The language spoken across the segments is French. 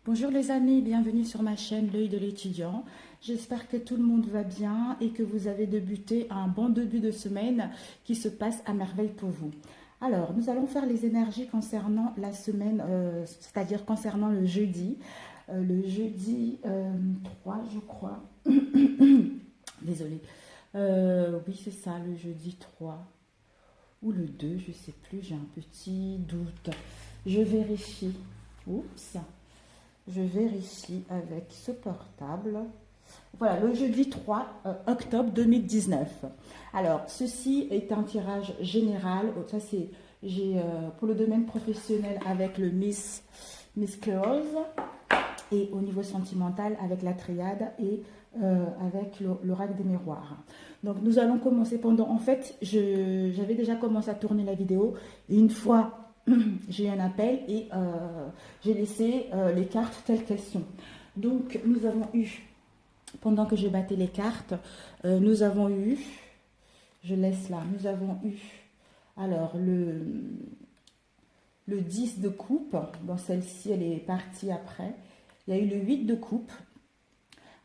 Bonjour les amis, bienvenue sur ma chaîne L'œil de l'étudiant. J'espère que tout le monde va bien et que vous avez débuté un bon début de semaine qui se passe à merveille pour vous. Alors, nous allons faire les énergies concernant la semaine, c'est-à-dire concernant le jeudi. Le jeudi 3, je crois. Désolée. Oui, c'est ça, le jeudi 3 ou le 2, je ne sais plus, j'ai un petit doute. Je vérifie. Oups. Je vérifie avec ce portable. Voilà, le jeudi 3 octobre 2019. Alors, ceci est un tirage général. Ça, c'est pour le domaine professionnel avec le Miss Clause et au niveau sentimental avec la triade et avec l'oracle des miroirs. Donc, nous allons commencer en fait, j'avais déjà commencé à tourner la vidéo. Et une fois j'ai eu un appel et j'ai laissé les cartes telles qu'elles sont. Donc, nous avons eu, pendant que je battais les cartes, nous avons eu, je laisse là, nous avons eu, alors, le 10 de coupe. Bon, celle-ci, elle est partie après. Il y a eu le 8 de coupe.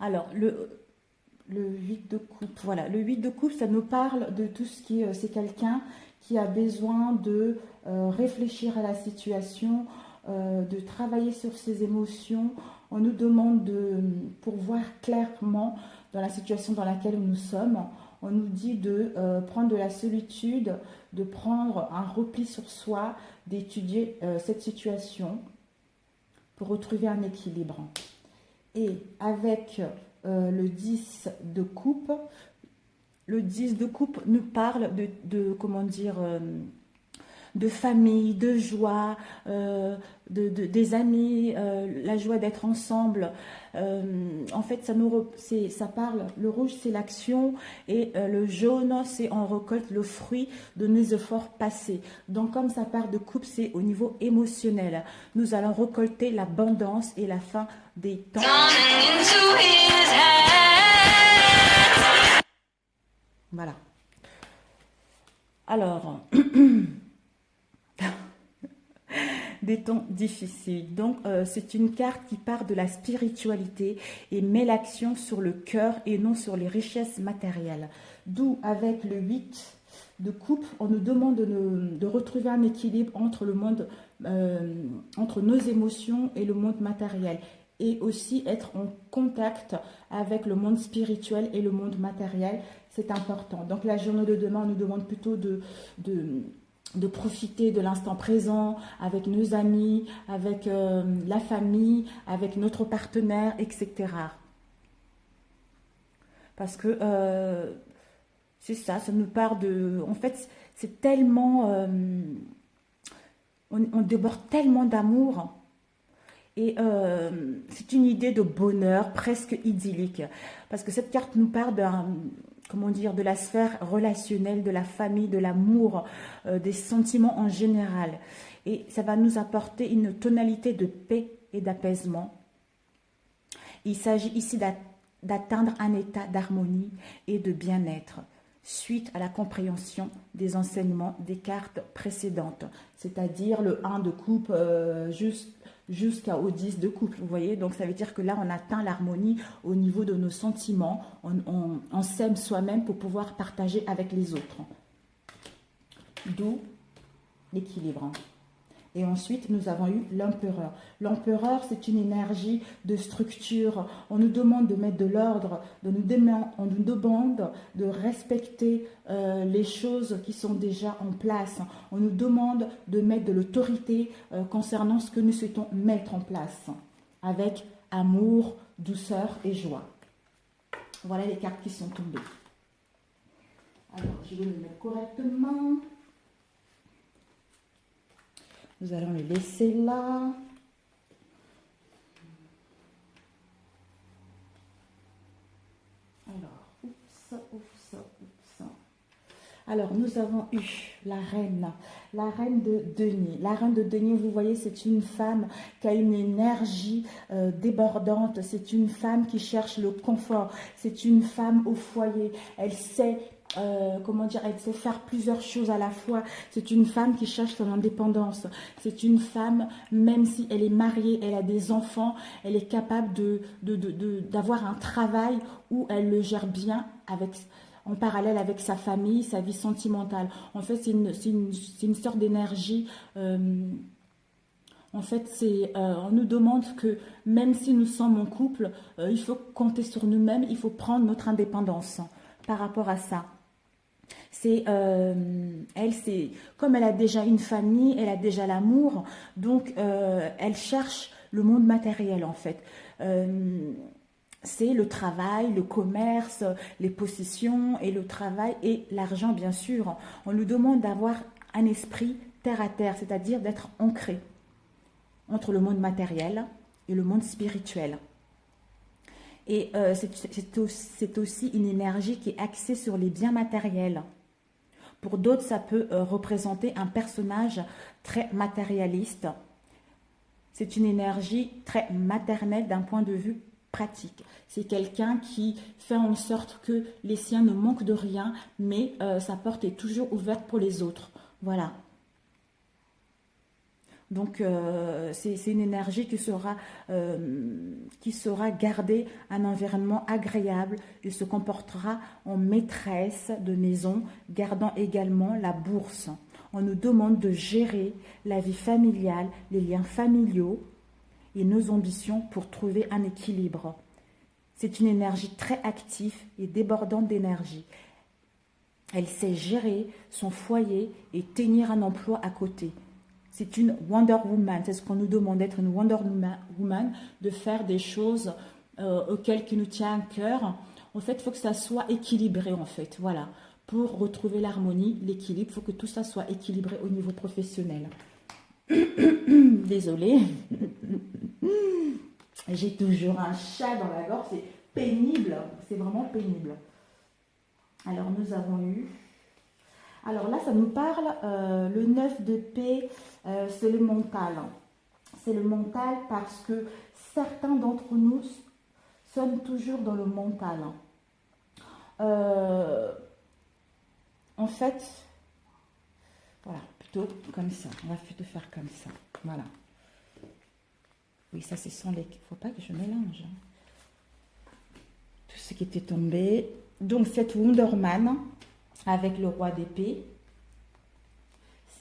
Alors, le 8 de coupe, voilà. Le 8 de coupe, ça nous parle de tout ce qui est, c'est quelqu'un qui a besoin de réfléchir à la situation, de travailler sur ses émotions. On nous demande pour voir clairement dans la situation dans laquelle nous sommes, on nous dit de prendre de la solitude, de prendre un repli sur soi, d'étudier cette situation pour retrouver un équilibre. Et avec le 10 de coupe, le 10 de coupe nous parle comment dire, de famille, de joie, des amis, la joie d'être ensemble. En fait, ça parle, le rouge c'est l'action et le jaune c'est on récolte le fruit de nos efforts passés. Donc comme ça part de coupe, c'est au niveau émotionnel. Nous allons récolter l'abondance et la fin des temps. Voilà. Alors, des temps difficiles. Donc, c'est une carte qui part de la spiritualité et met l'action sur le cœur et non sur les richesses matérielles. D'où, avec le 8 de coupe, on nous demande de retrouver un équilibre entre le monde, entre nos émotions et le monde matériel. Et aussi être en contact avec le monde spirituel et le monde matériel, c'est important. Donc la journée de demain, on nous demande plutôt de profiter de l'instant présent avec nos amis, avec la famille, avec notre partenaire, etc. Parce que c'est ça, ça nous part de... En fait, c'est tellement... on déborde tellement d'amour. Et c'est une idée de bonheur presque idyllique. Parce que cette carte nous parle comment dire, de la sphère relationnelle, de la famille, de l'amour, des sentiments en général. Et ça va nous apporter une tonalité de paix et d'apaisement. Il s'agit ici d'atteindre un état d'harmonie et de bien-être suite à la compréhension des enseignements des cartes précédentes. C'est-à-dire le 1 de coupe jusqu'au 10 de coupe, vous voyez. Donc ça veut dire que là on atteint l'harmonie au niveau de nos sentiments, on s'aime soi-même pour pouvoir partager avec les autres, d'où l'équilibre. Et ensuite nous avons eu l'empereur. L'empereur, c'est une énergie de structure. On nous demande de mettre de l'ordre, on nous demande de respecter les choses qui sont déjà en place. On nous demande de mettre de l'autorité concernant ce que nous souhaitons mettre en place, avec amour, douceur et joie. Voilà les cartes qui sont tombées. Alors, je vais me mettre correctement. Nous allons le laisser là. Alors, oups. Alors, nous avons eu la reine de denier. La reine de denier, vous voyez, c'est une femme qui a une énergie débordante. C'est une femme qui cherche le confort. C'est une femme au foyer. Elle sait comment dire, elle sait faire plusieurs choses à la fois. C'est une femme qui cherche son indépendance. C'est une femme, même si elle est mariée, elle a des enfants, elle est capable d'avoir un travail où elle le gère bien avec, en parallèle avec sa famille, sa vie sentimentale. En fait, c'est une sorte d'énergie. En fait, on nous demande que même si nous sommes en couple, il faut compter sur nous-mêmes, il faut prendre notre indépendance par rapport à ça. C'est comme elle a déjà une famille, elle a déjà l'amour, donc elle cherche le monde matériel en fait. C'est le travail, le commerce, les possessions et le travail et l'argent bien sûr. On nous demande d'avoir un esprit terre à terre, c'est-à-dire d'être ancré entre le monde matériel et le monde spirituel. Et c'est aussi une énergie qui est axée sur les biens matériels. Pour d'autres, ça peut représenter un personnage très matérialiste. C'est une énergie très maternelle d'un point de vue pratique. C'est quelqu'un qui fait en sorte que les siens ne manquent de rien, mais sa porte est toujours ouverte pour les autres. Voilà. Donc, c'est une énergie qui sera gardée un environnement agréable et se comportera en maîtresse de maison, gardant également la bourse. On nous demande de gérer la vie familiale, les liens familiaux et nos ambitions pour trouver un équilibre. C'est une énergie très active et débordante d'énergie. Elle sait gérer son foyer et tenir un emploi à côté. C'est une Wonder Woman, c'est ce qu'on nous demande d'être une Wonder Woman, de faire des choses auxquelles qui nous tient à cœur. En fait, il faut que ça soit équilibré en fait, voilà. Pour retrouver l'harmonie, l'équilibre, il faut que tout ça soit équilibré au niveau professionnel. Désolée. J'ai toujours un chat dans la gorge, c'est pénible, c'est vraiment pénible. Alors, nous avons eu... Alors là, ça nous parle, le 9 de paix, c'est le mental. C'est le mental parce que certains d'entre nous sommes toujours dans le mental. En fait, voilà, plutôt comme ça. On va plutôt faire comme ça. Voilà. Oui, ça, ce sont les... Il ne faut pas que je mélange. Tout ce qui était tombé. Donc, cette Wonderman... avec le roi d'épée.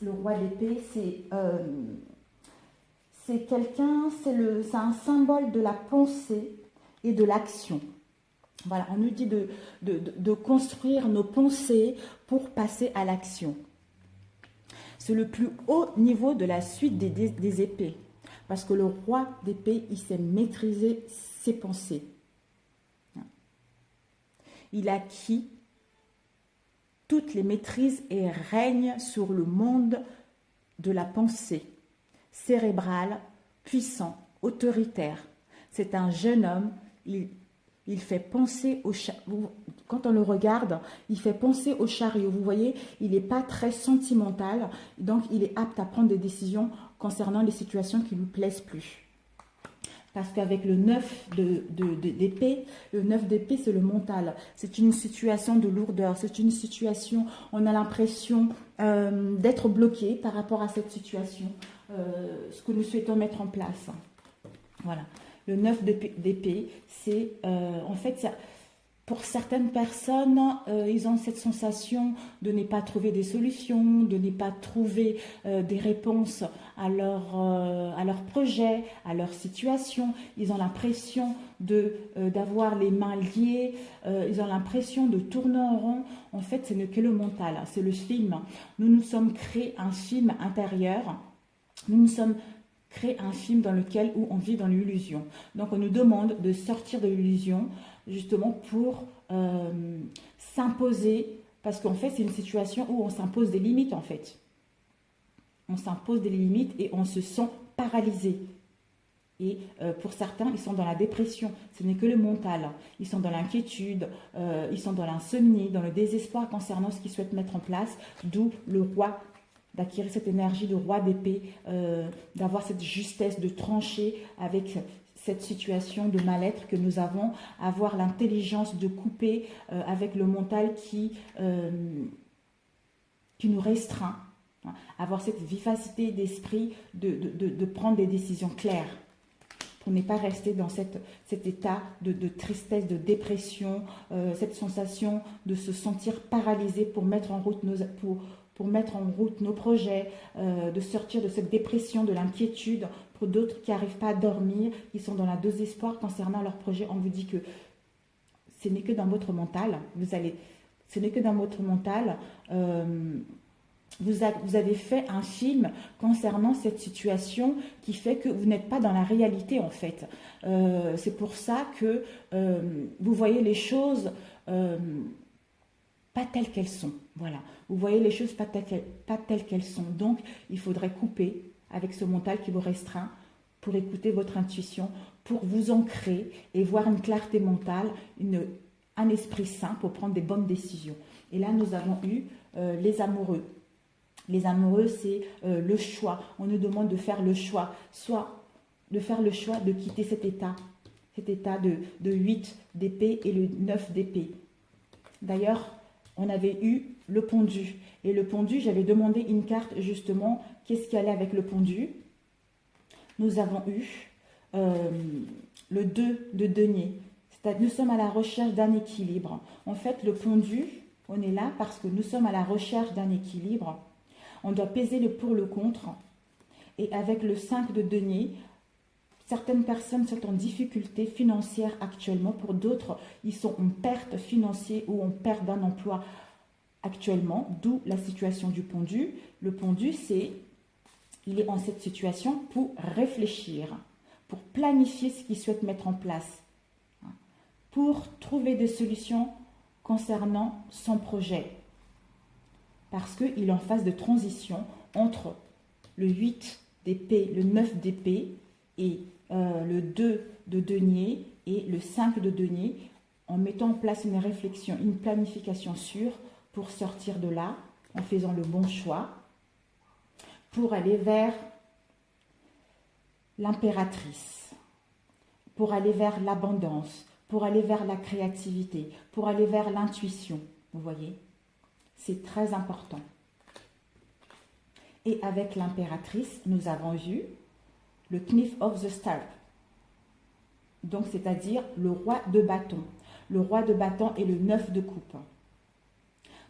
Le roi d'épée, c'est quelqu'un, c'est un symbole de la pensée et de l'action. Voilà, on nous dit de construire nos pensées pour passer à l'action. C'est le plus haut niveau de la suite des épées. Parce que le roi d'épée, il sait maîtriser ses pensées. Il a acquis toutes les maîtrises et règne sur le monde de la pensée, cérébrale, puissant, autoritaire. C'est un jeune homme, il fait penser au chariot. Quand on le regarde, il fait penser au chariot. Vous voyez, il n'est pas très sentimental, donc il est apte à prendre des décisions concernant les situations qui ne lui plaisent plus. Parce qu'avec le 9 d'épée, le 9 d'épée, c'est le mental. C'est une situation de lourdeur. C'est une situation, on a l'impression d'être bloqué par rapport à cette situation, ce que nous souhaitons mettre en place. Voilà. Le 9 d'épée, c'est en fait, ça, pour certaines personnes, ils ont cette sensation de ne pas trouver des solutions, de ne pas trouver des réponses à leur projet, à leur situation. Ils ont l'impression d'avoir les mains liées, ils ont l'impression de tourner en rond. En fait, ce n'est que le mental, c'est le film. Nous nous sommes créés un film intérieur, nous nous sommes créés un film dans lequel où on vit dans l'illusion. Donc, on nous demande de sortir de l'illusion, justement pour s'imposer, parce qu'en fait, c'est une situation où on s'impose des limites, en fait. On s'impose des limites et on se sent paralysé. Et pour certains, ils sont dans la dépression. Ce n'est que le mental. Ils sont dans l'inquiétude, ils sont dans l'insomnie, dans le désespoir concernant ce qu'ils souhaitent mettre en place, d'où le roi, d'acquérir cette énergie de roi d'épée, d'avoir cette justesse de trancher avec cette situation de mal-être que nous avons, avoir l'intelligence de couper avec le mental qui nous restreint, hein, avoir cette vivacité d'esprit de prendre des décisions claires pour ne pas rester dans cet état de tristesse, de dépression, cette sensation de se sentir paralysé pour mettre en route nos projets, de sortir de cette dépression, de l'inquiétude. Pour d'autres qui n'arrivent pas à dormir, qui sont dans la désespoir concernant leur projet, on vous dit que ce n'est que dans votre mental. Ce n'est que dans votre mental. Vous avez fait un film concernant cette situation qui fait que vous n'êtes pas dans la réalité en fait. C'est pour ça que vous voyez les choses pas telles qu'elles sont. Voilà, vous voyez les choses pas telles qu'elles sont. Donc, il faudrait couper avec ce mental qui vous restreint pour écouter votre intuition, pour vous ancrer et voir une clarté mentale, un esprit sain pour prendre des bonnes décisions. Et là, nous avons eu les amoureux. Les amoureux, c'est le choix. On nous demande de faire le choix, soit de faire le choix de quitter cet état de 8 d'épée et le 9 d'épée. D'ailleurs, on avait eu le pendu. Et le pendu, j'avais demandé une carte justement, qu'est-ce qui allait avec le pendu. Nous avons eu le 2 de denier. Nous sommes à la recherche d'un équilibre. En fait, le pendu, on est là parce que nous sommes à la recherche d'un équilibre. On doit peser le pour, le contre. Et avec le 5 de denier, certaines personnes sont en difficulté financière actuellement. Pour d'autres, ils sont en perte financière ou en perte d'un emploi actuellement, d'où la situation du pendu. Le pendu, il est en cette situation pour réfléchir, pour planifier ce qu'il souhaite mettre en place, pour trouver des solutions concernant son projet. Parce qu'il est en phase de transition entre le 8 d'épée, le 9 d'épée et le 2 de denier et le 5 de denier, en mettant en place une réflexion, une planification sûre pour sortir de là, en faisant le bon choix, pour aller vers l'impératrice, pour aller vers l'abondance, pour aller vers la créativité, pour aller vers l'intuition. Vous voyez, c'est très important. Et avec l'impératrice, nous avons vu le Knave of the Staff. Donc, c'est-à-dire le roi de bâton. Le roi de bâton est le 9 de coupe.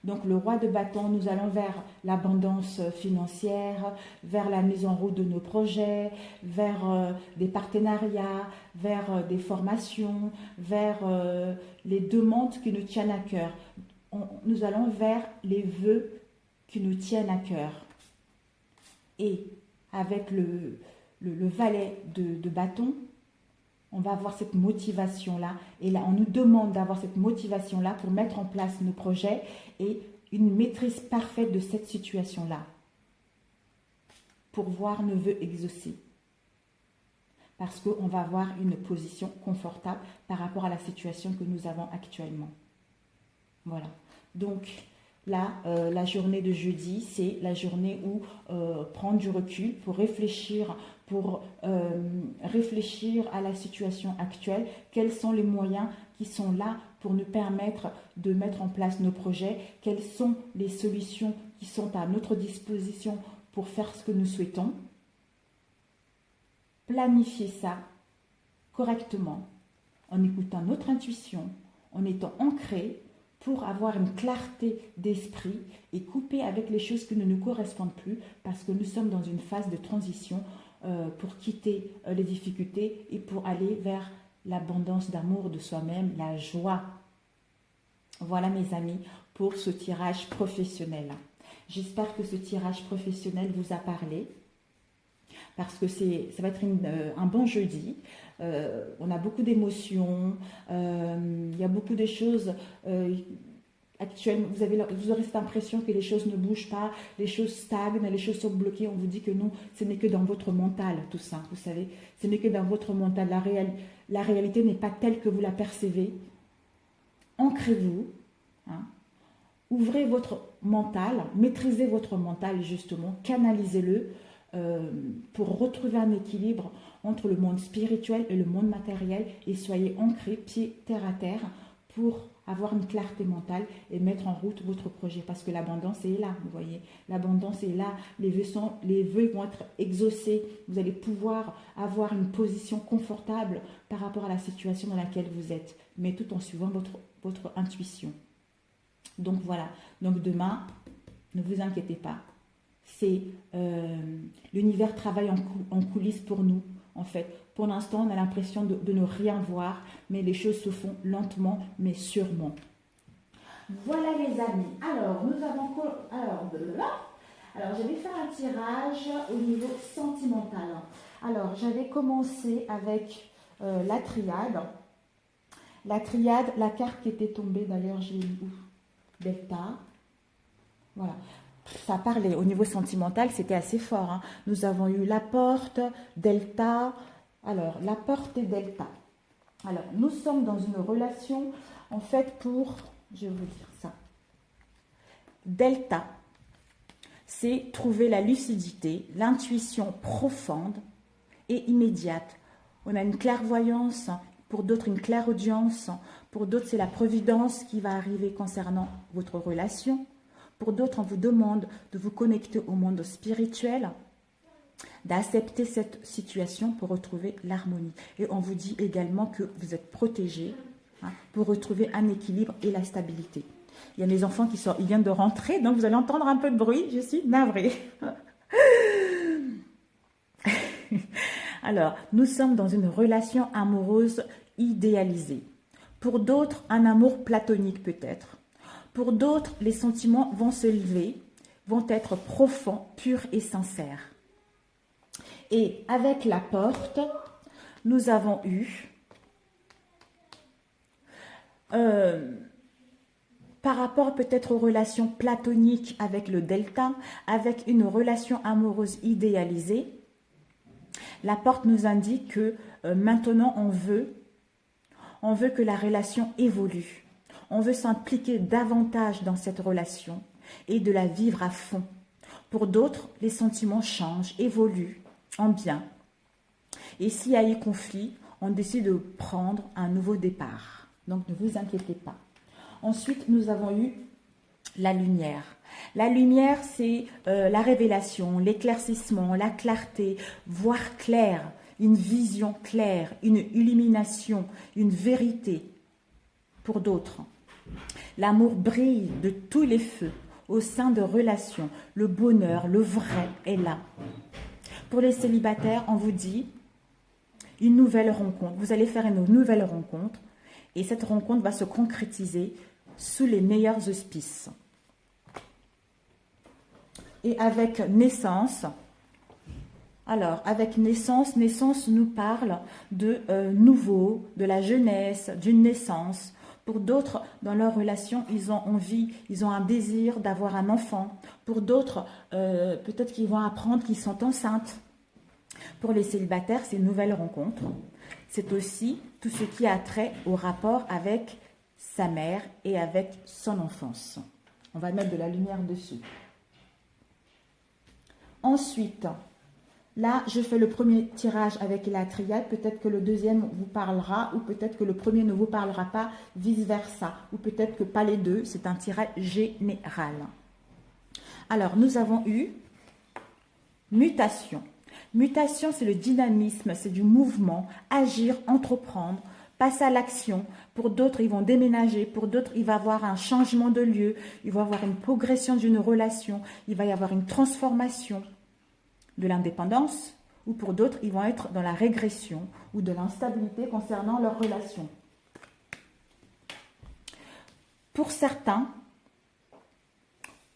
Donc, le roi de bâton, nous allons vers l'abondance financière, vers la mise en route de nos projets, vers des partenariats, vers des formations, vers les demandes qui nous tiennent à cœur. Nous allons vers les vœux qui nous tiennent à cœur. Et avec le valet de bâton, on va avoir cette motivation-là. Et là, on nous demande d'avoir cette motivation-là pour mettre en place nos projets et une maîtrise parfaite de cette situation-là pour voir nos vœux exaucés. Parce qu'on va avoir une position confortable par rapport à la situation que nous avons actuellement. Voilà. Donc, là, la journée de jeudi, c'est la journée où prendre du recul pour réfléchir à la situation actuelle. Quels sont les moyens qui sont là pour nous permettre de mettre en place nos projets? Quelles sont les solutions qui sont à notre disposition pour faire ce que nous souhaitons? Planifier ça correctement, en écoutant notre intuition, en étant ancré, pour avoir une clarté d'esprit et couper avec les choses qui ne nous correspondent plus parce que nous sommes dans une phase de transition pour quitter les difficultés et pour aller vers l'abondance d'amour de soi-même, la joie. Voilà mes amis pour ce tirage professionnel. J'espère que ce tirage professionnel vous a parlé parce que ça va être un bon jeudi. On a beaucoup d'émotions, il y a beaucoup de choses actuellement. Vous aurez cette impression que les choses ne bougent pas, les choses stagnent, les choses sont bloquées. On vous dit que non, ce n'est que dans votre mental, tout ça. Vous savez, ce n'est que dans votre mental. La réalité n'est pas telle que vous la percevez. Ancrez-vous, hein. Ouvrez votre mental, maîtrisez votre mental justement, canalisez-le. pour retrouver un équilibre entre le monde spirituel et le monde matériel et soyez ancrés, pieds terre à terre pour avoir une clarté mentale et mettre en route votre projet parce que l'abondance est là, vous voyez. L'abondance est là, les vœux vont être exaucés, vous allez pouvoir avoir une position confortable par rapport à la situation dans laquelle vous êtes, mais tout en suivant votre intuition. Donc voilà, donc demain, ne vous inquiétez pas, c'est l'univers travaille en coulisses pour nous, en fait. Pour l'instant, on a l'impression de ne rien voir, mais les choses se font lentement, mais sûrement. Voilà les amis. Alors, nous avons... Alors, je vais faire un tirage au niveau sentimental. Alors, j'avais commencé avec la triade. La triade, la carte qui était tombée, d'ailleurs, j'ai eu Delta. Voilà. Ça parlait au niveau sentimental, c'était assez fort. Hein. Nous avons eu la porte, Delta. Alors, la porte et Delta. Alors, nous sommes dans une relation, en fait, je vais vous dire ça. Delta, c'est trouver la lucidité, l'intuition profonde et immédiate. On a une clairvoyance, pour d'autres une clairaudience, pour d'autres c'est la providence qui va arriver concernant votre relation. Pour d'autres, on vous demande de vous connecter au monde spirituel, d'accepter cette situation pour retrouver l'harmonie. Et on vous dit également que vous êtes protégé pour retrouver un équilibre et la stabilité. Il y a mes enfants ils viennent de rentrer, donc vous allez entendre un peu de bruit, je suis navrée. Alors, nous sommes dans une relation amoureuse idéalisée. Pour d'autres, un amour platonique peut-être. Pour d'autres, les sentiments vont se lever, vont être profonds, purs et sincères. Et avec la porte, nous avons eu, par rapport peut-être aux relations platoniques avec le delta, avec une relation amoureuse idéalisée, la porte nous indique que maintenant on veut que la relation évolue. On veut s'impliquer davantage dans cette relation et de la vivre à fond. Pour d'autres, les sentiments changent, évoluent en bien. Et s'il y a eu conflit, on décide de prendre un nouveau départ. Donc ne vous inquiétez pas. Ensuite, nous avons eu la lumière. La lumière, c'est la révélation, l'éclaircissement, la clarté, voir clair, une vision claire, une illumination, une vérité. Pour d'autres, l'amour brille de tous les feux au sein de relations. Le bonheur, le vrai est là. Pour les célibataires, on vous dit une nouvelle rencontre. Vous allez faire une nouvelle rencontre et cette rencontre va se concrétiser sous les meilleurs auspices. Et avec naissance, alors avec naissance nous parle de nouveau, de la jeunesse, d'une naissance. Pour d'autres, dans leur relation, ils ont envie, ils ont un désir d'avoir un enfant. Pour d'autres, peut-être qu'ils vont apprendre qu'ils sont enceintes. Pour les célibataires, c'est une nouvelle rencontre. C'est aussi tout ce qui a trait au rapport avec sa mère et avec son enfance. On va mettre de la lumière dessus. Ensuite, là, je fais le premier tirage avec la triade. Peut-être que le deuxième vous parlera ou peut-être que le premier ne vous parlera pas, vice-versa. Ou peut-être que pas les deux, c'est un tirage général. Alors, nous avons eu mutation. Mutation, c'est le dynamisme, c'est du mouvement, agir, entreprendre, passer à l'action. Pour d'autres, ils vont déménager. Pour d'autres, il va y avoir un changement de lieu. Il va y avoir une progression d'une relation. Il va y avoir une transformation de l'indépendance. Ou pour d'autres, ils vont être dans la régression ou de l'instabilité concernant leur relation. Pour certains,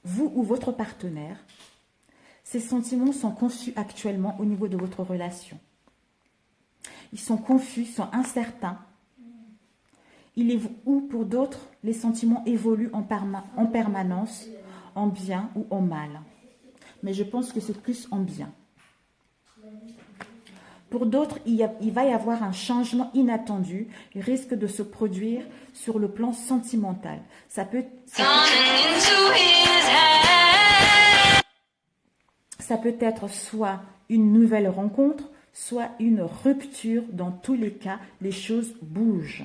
vous ou votre partenaire, ces sentiments sont confus actuellement au niveau de votre relation. Ils sont confus, sont incertains. Ou pour d'autres, les sentiments évoluent en permanence, en bien ou en mal. Mais je pense que c'est plus en bien. Pour d'autres, il va y avoir un changement inattendu, il risque de se produire sur le plan sentimental. Ça Ça peut être soit une nouvelle rencontre, soit une rupture. Dans tous les cas, les choses bougent.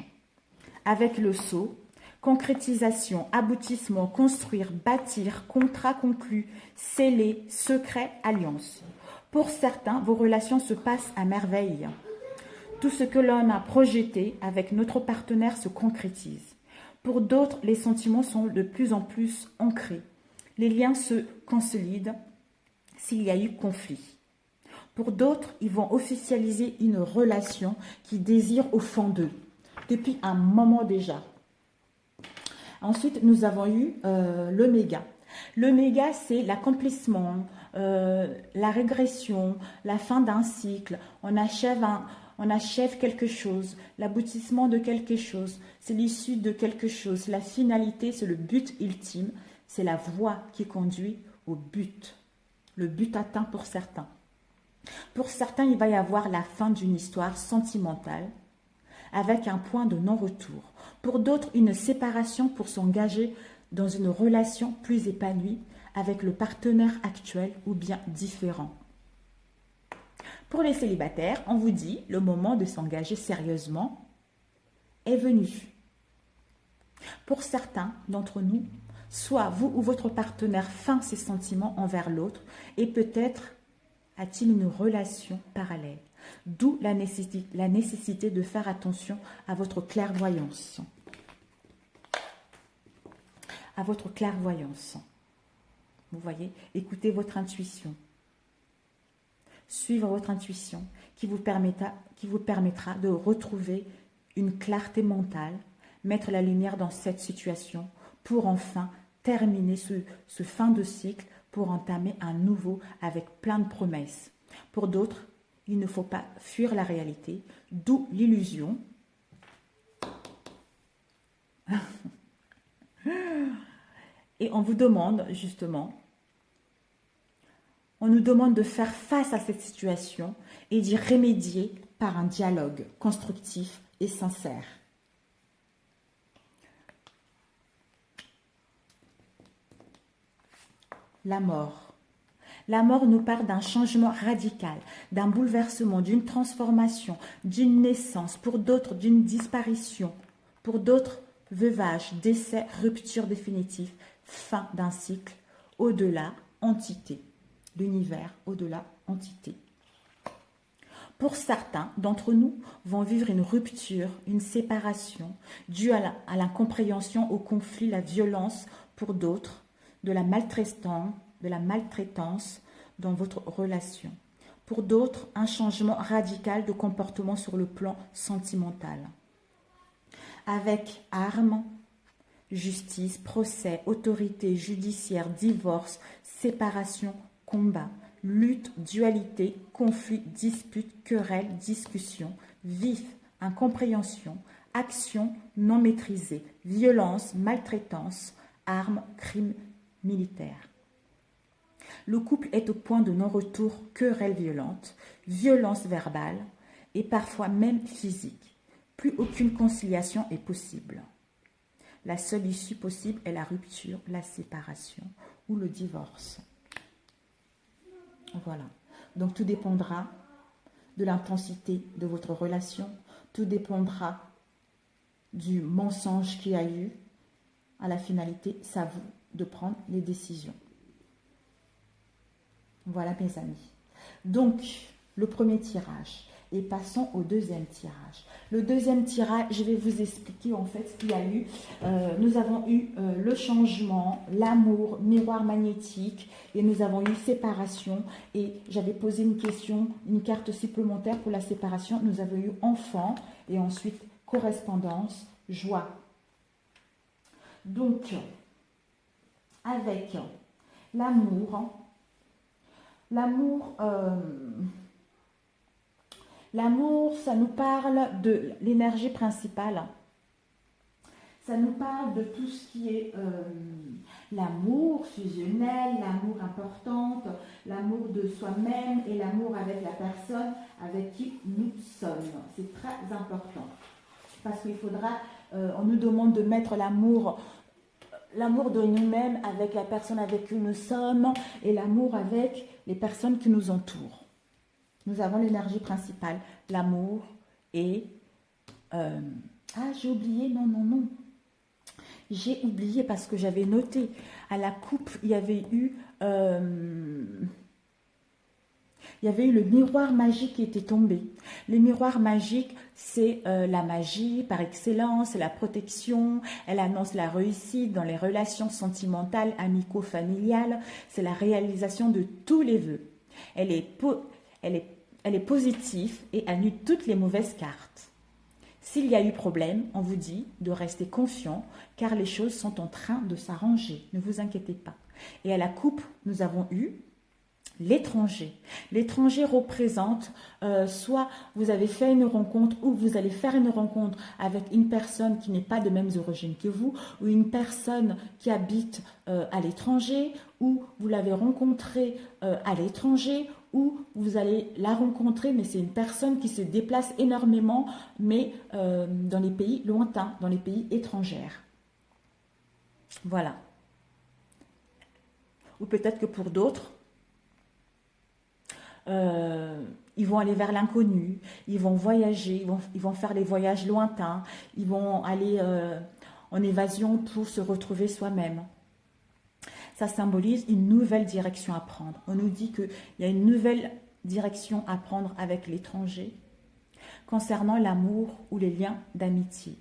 Avec le sceau, concrétisation, aboutissement, construire, bâtir, contrat conclu, scellé, secret, alliance. Pour certains, vos relations se passent à merveille. Tout ce que l'on a projeté avec notre partenaire se concrétise. Pour d'autres, les sentiments sont de plus en plus ancrés. Les liens se consolident s'il y a eu conflit. Pour d'autres, ils vont officialiser une relation qu'ils désirent au fond d'eux, depuis un moment déjà. Ensuite, nous avons eu l'oméga. L'oméga, c'est l'accomplissement, la régression, la fin d'un cycle. On achève quelque chose, l'aboutissement de quelque chose, c'est l'issue de quelque chose. La finalité, c'est le but ultime, c'est la voie qui conduit au but. Le but atteint pour certains. Pour certains, il va y avoir la fin d'une histoire sentimentale avec un point de non-retour. Pour d'autres, une séparation pour s'engager dans une relation plus épanouie avec le partenaire actuel ou bien différent. Pour les célibataires, on vous dit le moment de s'engager sérieusement est venu. Pour certains d'entre nous, soit vous ou votre partenaire feint ses sentiments envers l'autre et peut-être a-t-il une relation parallèle. D'où la nécessité de faire attention à votre clairvoyance. À votre clairvoyance. Vous voyez, écoutez votre intuition. Suivre votre intuition qui vous permettra de retrouver une clarté mentale, mettre la lumière dans cette situation pour enfin terminer ce fin de cycle, pour entamer un nouveau avec plein de promesses. Pour d'autres, il ne faut pas fuir la réalité, d'où l'illusion. Et on vous demande justement, on nous demande de faire face à cette situation et d'y remédier par un dialogue constructif et sincère. La mort. La mort nous parle d'un changement radical, d'un bouleversement, d'une transformation, d'une naissance, pour d'autres d'une disparition, pour d'autres veuvage, décès, rupture définitive, fin d'un cycle, au-delà, entité. L'univers, au-delà, entité. Pour certains d'entre nous vont vivre une rupture, une séparation, due à l'incompréhension, au conflit, la violence. Pour d'autres, de la maltraitance dans votre relation. Pour d'autres, un changement radical de comportement sur le plan sentimental. Avec armes, justice, procès, autorité judiciaire, divorce, séparation, combat, lutte, dualité, conflit, dispute, querelle, discussion, vif, incompréhension, action non maîtrisée, violence, maltraitance, armes, crimes militaires. Le couple est au point de non-retour, querelle violente, violence verbale et parfois même physique. Plus aucune conciliation est possible. La seule issue possible est la rupture, la séparation ou le divorce. Voilà. Donc tout dépendra de l'intensité de votre relation. Tout dépendra du mensonge qu'il y a eu. À la finalité, c'est à vous de prendre les décisions. Voilà mes amis. Donc, le premier tirage. Et passons au deuxième tirage. Le deuxième tirage, je vais vous expliquer en fait ce qu'il y a eu. Nous avons eu le changement, l'amour, miroir magnétique et nous avons eu séparation. Et j'avais posé une question, une carte supplémentaire pour la séparation. Nous avons eu enfant et ensuite correspondance, joie. Donc, avec l'amour, l'amour, ça nous parle de l'énergie principale. Ça nous parle de tout ce qui est l'amour fusionnel, l'amour important, l'amour de soi-même et l'amour avec la personne avec qui nous sommes. C'est très important. Parce qu'il faudra, on nous demande de mettre l'amour de nous-mêmes avec la personne avec qui nous sommes et l'amour avec les personnes qui nous entourent. Nous avons l'énergie principale, l'amour et... ah, j'ai oublié, non, non, non. J'ai oublié parce que j'avais noté. À la coupe, il y avait eu le miroir magique qui était tombé. Le miroir magique, c'est la magie par excellence, c'est la protection. Elle annonce la réussite dans les relations sentimentales, amico-familiales. C'est la réalisation de tous les vœux. Elle est positive et annule toutes les mauvaises cartes. S'il y a eu problème, on vous dit de rester confiant car les choses sont en train de s'arranger. Ne vous inquiétez pas. Et à la coupe, nous avons eu l'étranger. L'étranger représente soit vous avez fait une rencontre ou vous allez faire une rencontre avec une personne qui n'est pas de mêmes origines que vous ou une personne qui habite à l'étranger ou vous l'avez rencontrée à l'étranger ou vous allez la rencontrer mais c'est une personne qui se déplace énormément mais dans les pays lointains, dans les pays étrangers. Voilà. Ou peut-être que pour d'autres, ils vont aller vers l'inconnu, ils vont voyager, ils vont faire les voyages lointains, ils vont aller en évasion pour se retrouver soi-même. Ça symbolise une nouvelle direction à prendre. On nous dit qu'il y a une nouvelle direction à prendre avec l'étranger concernant l'amour ou les liens d'amitié.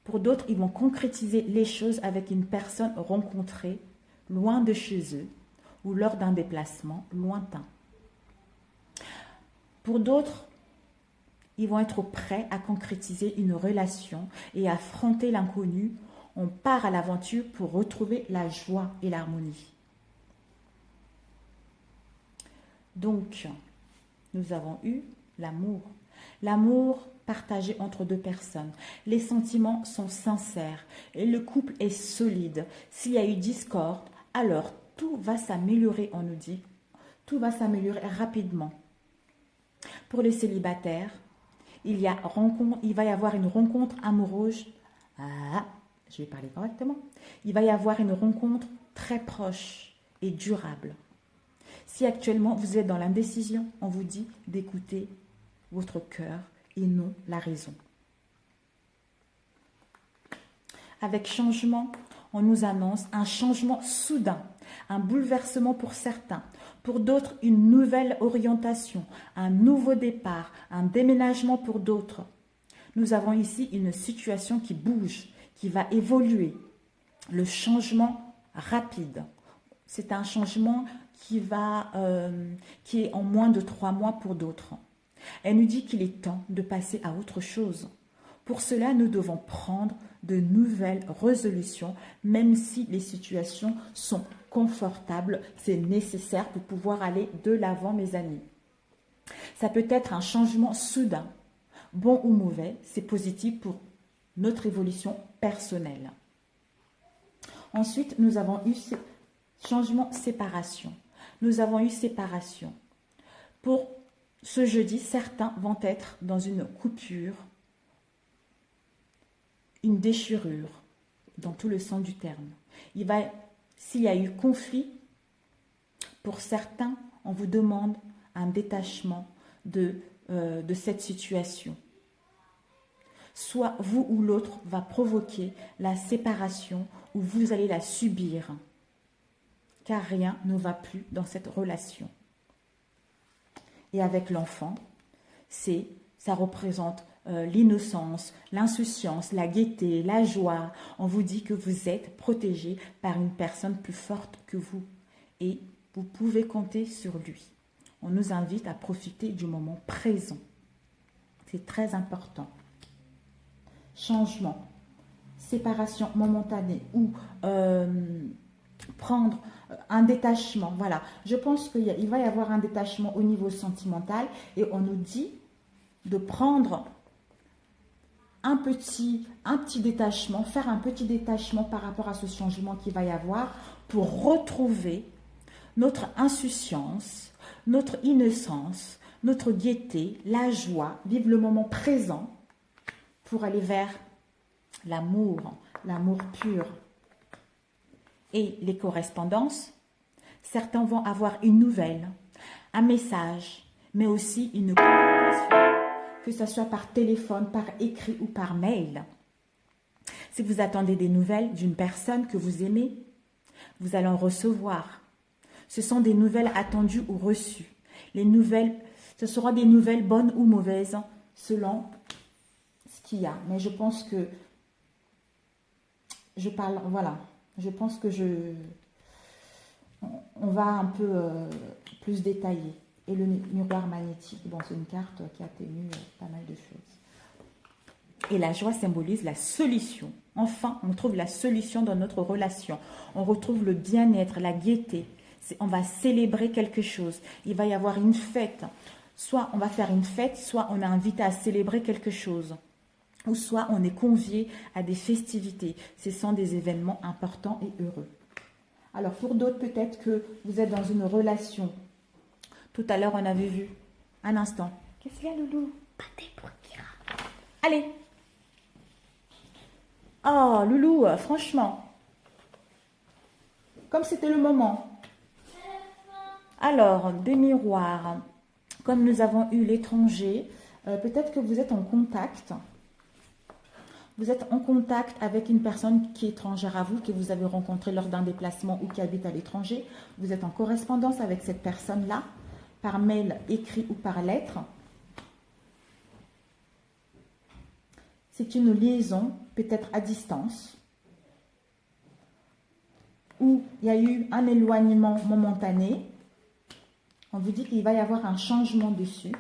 Pour d'autres, ils vont concrétiser les choses avec une personne rencontrée loin de chez eux ou lors d'un déplacement lointain. Pour d'autres, ils vont être prêts à concrétiser une relation et à affronter l'inconnu. On part à l'aventure pour retrouver la joie et l'harmonie. Donc, nous avons eu l'amour. L'amour partagé entre deux personnes. Les sentiments sont sincères et le couple est solide. S'il y a eu discorde, alors tout va s'améliorer, on nous dit. Tout va s'améliorer rapidement. Pour les célibataires, il va y avoir une rencontre amoureuse. Ah, je vais parler correctement. Il va y avoir une rencontre très proche et durable. Si actuellement vous êtes dans l'indécision, on vous dit d'écouter votre cœur et non la raison. Avec changement, on nous annonce un changement soudain, un bouleversement pour certains. Pour d'autres, une nouvelle orientation, un nouveau départ, un déménagement pour d'autres. Nous avons ici une situation qui bouge, qui va évoluer. Le changement rapide. C'est un changement qui est en moins de 3 mois pour d'autres. Elle nous dit qu'il est temps de passer à autre chose. Pour cela, nous devons prendre de nouvelles résolutions, même si les situations sont confortables. C'est nécessaire pour pouvoir aller de l'avant, mes amis. Ça peut être un changement soudain, bon ou mauvais, c'est positif pour notre évolution personnelle. Ensuite, nous avons eu changement séparation. Nous avons eu séparation. Pour ce jeudi, certains vont être dans une coupure, une déchirure, dans tout le sens du terme. S'il y a eu conflit, pour certains, on vous demande un détachement de cette situation. Soit vous ou l'autre va provoquer la séparation ou vous allez la subir, car rien ne va plus dans cette relation. Et avec l'enfant, ça représente l'innocence, l'insouciance, la gaieté, la joie. On vous dit que vous êtes protégé par une personne plus forte que vous et vous pouvez compter sur lui. On nous invite à profiter du moment présent. C'est très important. Changement, séparation momentanée ou prendre un détachement. Voilà, je pense qu'il va y avoir un détachement au niveau sentimental et on nous dit de prendre un petit détachement, faire un petit détachement par rapport à ce changement qu'il va y avoir pour retrouver notre insouciance, notre innocence, notre gaieté, la joie, vivre le moment présent pour aller vers l'amour pur. Et les correspondances, Certains vont avoir une nouvelle, un message, mais aussi une communication, que ce soit par téléphone, par écrit ou par mail. Si vous attendez des nouvelles d'une personne que vous aimez, vous allez en recevoir. Ce sont des nouvelles attendues ou reçues. Les nouvelles, ce seront des nouvelles bonnes ou mauvaises selon ce qu'il y a. Mais je pense que je parle, voilà, je pense que on va un peu plus détailler. Et le miroir magnétique, bon, c'est une carte qui atténue pas mal de choses. Et la joie symbolise la solution. Enfin, on trouve la solution dans notre relation. On retrouve le bien-être, la gaieté. On va célébrer quelque chose. Il va y avoir une fête. Soit on va faire une fête, soit on est invité à célébrer quelque chose. Ou soit on est convié à des festivités. Ce sont des événements importants et heureux. Alors, pour d'autres, peut-être que vous êtes dans une relation. Tout à l'heure, on avait vu. Un instant. Qu'est-ce qu'il y a, Loulou? Pâté pour Kira. Allez. Oh, Loulou, franchement. Comme c'était le moment. Alors, des miroirs. Comme nous avons eu l'étranger, peut-être que vous êtes en contact. Vous êtes en contact avec une personne qui est étrangère à vous, que vous avez rencontrée lors d'un déplacement ou qui habite à l'étranger. Vous êtes en correspondance avec cette personne-là, par mail, écrit ou par lettre. C'est une liaison, peut-être à distance, où il y a eu un éloignement momentané. On vous dit qu'il va y avoir un changement dessus.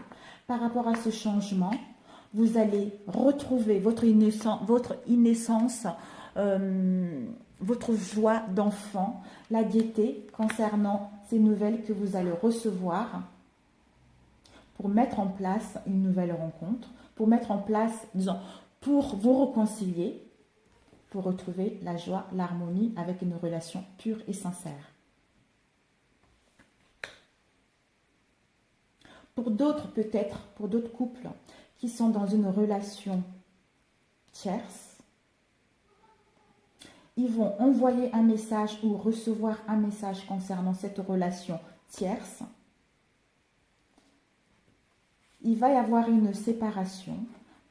Par rapport à ce changement, vous allez retrouver votre innocence, votre joie d'enfant, la gaieté concernant ces nouvelles que vous allez recevoir pour mettre en place une nouvelle rencontre, pour mettre en place, disons, pour vous réconcilier, pour retrouver la joie, l'harmonie avec une relation pure et sincère. Pour d'autres, peut-être, pour d'autres couples qui sont dans une relation tierce, ils vont envoyer un message ou recevoir un message concernant cette relation tierce. Il va y avoir une séparation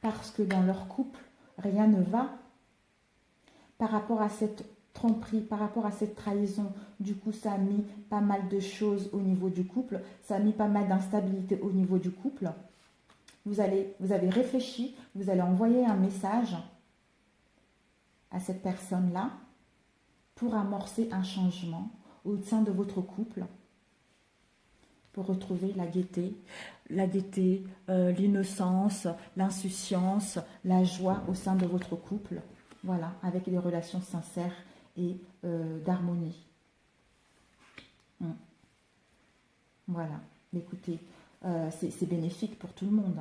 parce que dans leur couple, rien ne va. Par rapport à cette tromperie, par rapport à cette trahison, du coup, ça a mis pas mal de choses au niveau du couple, ça a mis pas mal d'instabilité au niveau du couple. Vous avez réfléchi, vous allez envoyer un message à cette personne-là pour amorcer un changement au sein de votre couple, pour retrouver la gaieté, l'innocence, l'insouciance, la joie au sein de votre couple. Voilà, avec des relations sincères et d'harmonie. Voilà, écoutez, c'est bénéfique pour tout le monde.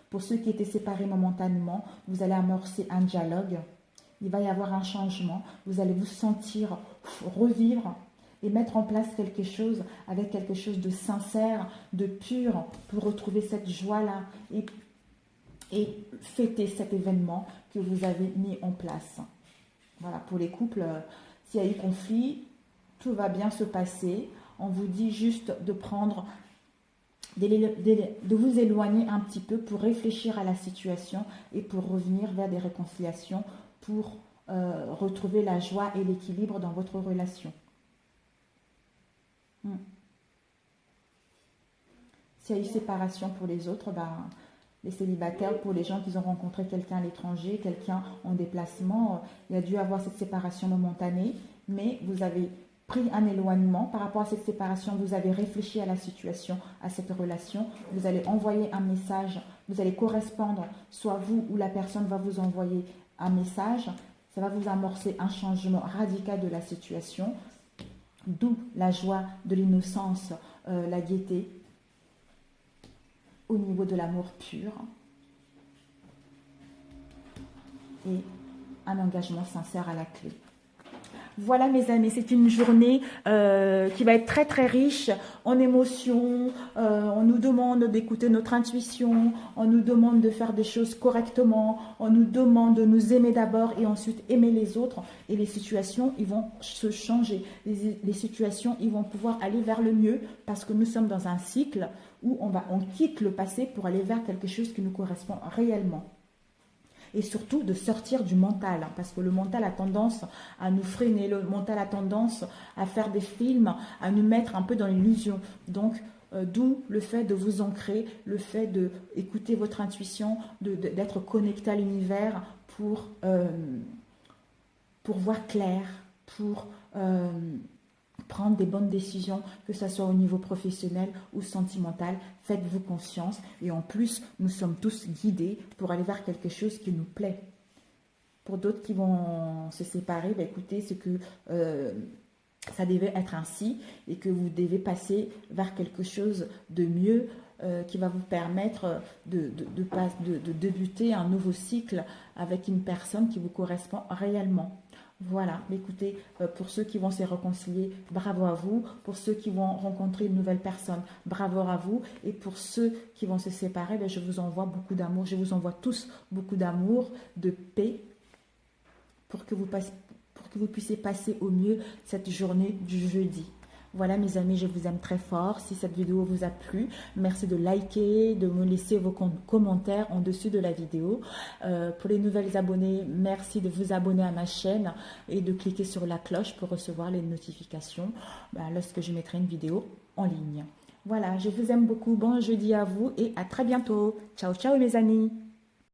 Pour ceux qui étaient séparés momentanément, vous allez amorcer un dialogue. Il va y avoir un changement. Vous allez vous sentir revivre et mettre en place quelque chose avec quelque chose de sincère, de pur, pour retrouver cette joie-là et fêter cet événement que vous avez mis en place. Voilà, pour les couples, s'il y a eu conflit, tout va bien se passer. On vous dit juste de prendre, de vous éloigner un petit peu pour réfléchir à la situation et pour revenir vers des réconciliations, pour retrouver la joie et l'équilibre dans votre relation. S'il y a eu séparation pour les autres, les célibataires, pour les gens qui ont rencontré quelqu'un à l'étranger, quelqu'un en déplacement, il y a dû avoir cette séparation momentanée, mais vous avez pris un éloignement. Par rapport à cette séparation, vous avez réfléchi à la situation, à cette relation, vous allez envoyer un message, vous allez correspondre, soit vous ou la personne va vous envoyer un message, ça va vous amorcer un changement radical de la situation, d'où la joie, de l'innocence, la gaieté, au niveau de l'amour pur et un engagement sincère à la clé. Voilà mes amis, c'est une journée qui va être très très riche en émotions. On nous demande d'écouter notre intuition, on nous demande de faire des choses correctement, on nous demande de nous aimer d'abord et ensuite aimer les autres. Et les situations, ils vont se changer. Les situations, ils vont pouvoir aller vers le mieux parce que nous sommes dans un cycle où on quitte le passé pour aller vers quelque chose qui nous correspond réellement. Et surtout de sortir du mental, hein, parce que le mental a tendance à nous freiner, le mental a tendance à faire des films, à nous mettre un peu dans l'illusion. Donc, d'où le fait de vous ancrer, le fait d'écouter votre intuition, d'être connecté à l'univers pour voir clair, pour prendre des bonnes décisions, que ce soit au niveau professionnel ou sentimental. Faites-vous confiance. Et en plus, nous sommes tous guidés pour aller vers quelque chose qui nous plaît. Pour d'autres qui vont se séparer, ben écoutez, c'est que ça devait être ainsi et que vous devez passer vers quelque chose de mieux qui va vous permettre de débuter un nouveau cycle avec une personne qui vous correspond réellement. Voilà, écoutez, pour ceux qui vont se réconcilier, bravo à vous. Pour ceux qui vont rencontrer une nouvelle personne, bravo à vous. Et pour ceux qui vont se séparer, ben, je vous envoie beaucoup d'amour. Je vous envoie tous beaucoup d'amour, de paix, pour que vous puissiez passer au mieux cette journée du jeudi. Voilà mes amis, je vous aime très fort. Si cette vidéo vous a plu, merci de liker, de me laisser vos commentaires en dessus de la vidéo. Pour les nouvelles abonnés, merci de vous abonner à ma chaîne et de cliquer sur la cloche pour recevoir les notifications lorsque je mettrai une vidéo en ligne. Voilà, je vous aime beaucoup. Bon jeudi à vous et à très bientôt. Ciao, ciao mes amis.